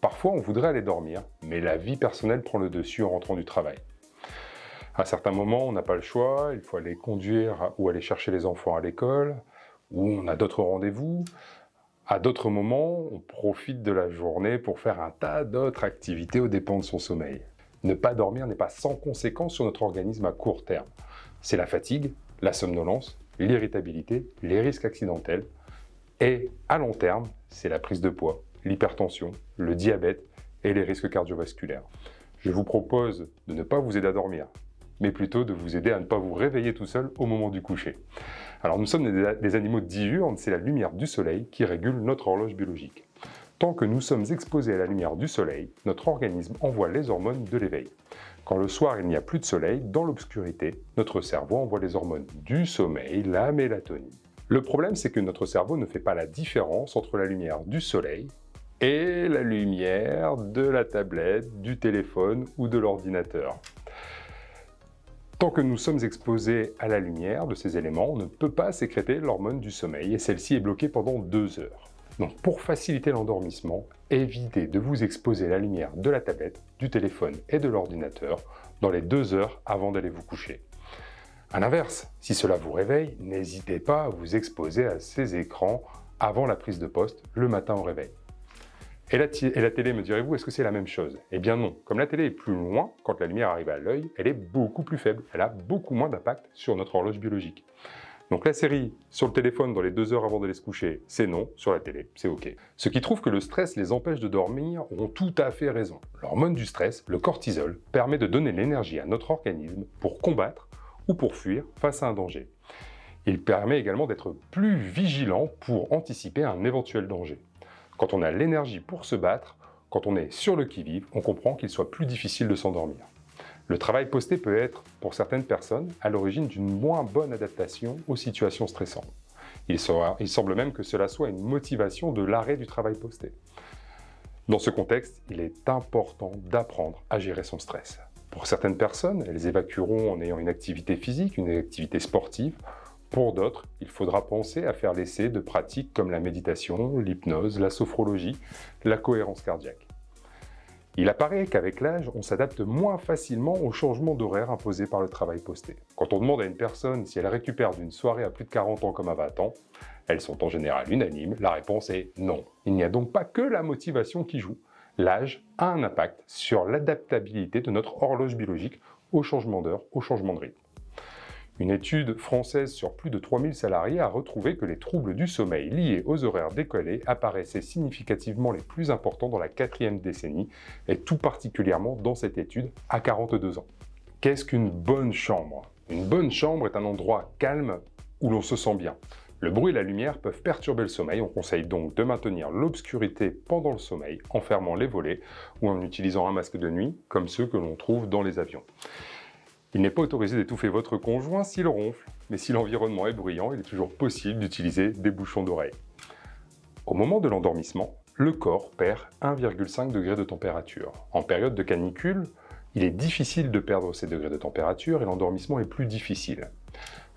Parfois, on voudrait aller dormir, mais la vie personnelle prend le dessus en rentrant du travail. À certains moments, on n'a pas le choix, il faut aller conduire ou aller chercher les enfants à l'école, ou on a d'autres rendez-vous. À d'autres moments, on profite de la journée pour faire un tas d'autres activités aux dépens de son sommeil. Ne pas dormir n'est pas sans conséquence sur notre organisme à court terme. C'est la fatigue, la somnolence, l'irritabilité, les risques accidentels. Et à long terme, c'est la prise de poids, l'hypertension, le diabète et les risques cardiovasculaires. Je vous propose de ne pas vous aider à dormir, mais plutôt de vous aider à ne pas vous réveiller tout seul au moment du coucher. Alors nous sommes des animaux diurnes, c'est la lumière du soleil qui régule notre horloge biologique. Tant que nous sommes exposés à la lumière du soleil, notre organisme envoie les hormones de l'éveil. Quand le soir il n'y a plus de soleil, dans l'obscurité, notre cerveau envoie les hormones du sommeil, la mélatonine. Le problème, c'est que notre cerveau ne fait pas la différence entre la lumière du soleil et la lumière de la tablette, du téléphone ou de l'ordinateur. Tant que nous sommes exposés à la lumière de ces éléments, on ne peut pas sécréter l'hormone du sommeil et celle-ci est bloquée pendant 2 heures. Donc pour faciliter l'endormissement, évitez de vous exposer à la lumière de la tablette, du téléphone et de l'ordinateur dans les 2 heures avant d'aller vous coucher. A l'inverse, si cela vous réveille, n'hésitez pas à vous exposer à ces écrans avant la prise de poste le matin au réveil. Et la télé, me direz-vous, est-ce que c'est la même chose? Eh bien non, comme la télé est plus loin, quand la lumière arrive à l'œil, elle est beaucoup plus faible, elle a beaucoup moins d'impact sur notre horloge biologique. Donc la série sur le téléphone dans les 2 heures avant d'aller se coucher, c'est non, sur la télé, c'est ok. Ceux qui trouvent que le stress les empêche de dormir ont tout à fait raison. L'hormone du stress, le cortisol, permet de donner l'énergie à notre organisme pour combattre ou pour fuir face à un danger. Il permet également d'être plus vigilant pour anticiper un éventuel danger. Quand on a l'énergie pour se battre, quand on est sur le qui-vive, on comprend qu'il soit plus difficile de s'endormir. Le travail posté peut être, pour certaines personnes, à l'origine d'une moins bonne adaptation aux situations stressantes. Il semble même que cela soit une motivation de l'arrêt du travail posté. Dans ce contexte, il est important d'apprendre à gérer son stress. Pour certaines personnes, elles évacueront en ayant une activité physique, une activité sportive. Pour d'autres, il faudra penser à faire l'essai de pratiques comme la méditation, l'hypnose, la sophrologie, la cohérence cardiaque. Il apparaît qu'avec l'âge, on s'adapte moins facilement aux changements d'horaire imposés par le travail posté. Quand on demande à une personne si elle récupère d'une soirée à plus de 40 ans comme à 20 ans, elles sont en général unanimes, la réponse est non. Il n'y a donc pas que la motivation qui joue. L'âge a un impact sur l'adaptabilité de notre horloge biologique au changement d'heure, au changement de rythme. Une étude française sur plus de 3000 salariés a retrouvé que les troubles du sommeil liés aux horaires décalés apparaissaient significativement les plus importants dans la 4e décennie, et tout particulièrement dans cette étude à 42 ans. Qu'est-ce qu'une bonne chambre? Une bonne chambre est un endroit calme où l'on se sent bien. Le bruit et la lumière peuvent perturber le sommeil, on conseille donc de maintenir l'obscurité pendant le sommeil en fermant les volets ou en utilisant un masque de nuit comme ceux que l'on trouve dans les avions. Il n'est pas autorisé d'étouffer votre conjoint s'il ronfle, mais si l'environnement est bruyant, il est toujours possible d'utiliser des bouchons d'oreille. Au moment de l'endormissement, le corps perd 1,5 degré de température. En période de canicule, il est difficile de perdre ces degrés de température et l'endormissement est plus difficile.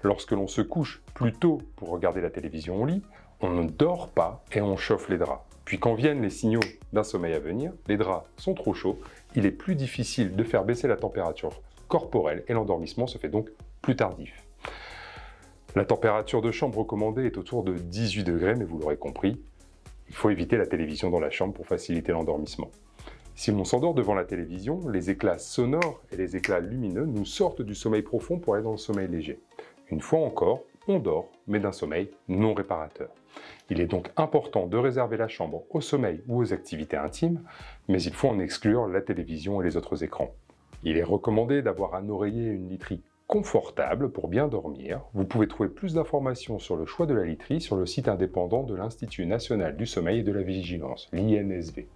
Lorsque l'on se couche plus tôt pour regarder la télévision au lit, on ne dort pas et on chauffe les draps. Puis quand viennent les signaux d'un sommeil à venir, les draps sont trop chauds, il est plus difficile de faire baisser la température corporelle et l'endormissement se fait donc plus tardif. La température de chambre recommandée est autour de 18 degrés, mais vous l'aurez compris, il faut éviter la télévision dans la chambre pour faciliter l'endormissement. Si l'on s'endort devant la télévision, les éclats sonores et les éclats lumineux nous sortent du sommeil profond pour aller dans le sommeil léger. Une fois encore, on dort, mais d'un sommeil non réparateur. Il est donc important de réserver la chambre au sommeil ou aux activités intimes, mais il faut en exclure la télévision et les autres écrans. Il est recommandé d'avoir un oreiller et une literie confortables pour bien dormir. Vous pouvez trouver plus d'informations sur le choix de la literie sur le site indépendant de l'Institut national du sommeil et de la vigilance, l'INSV.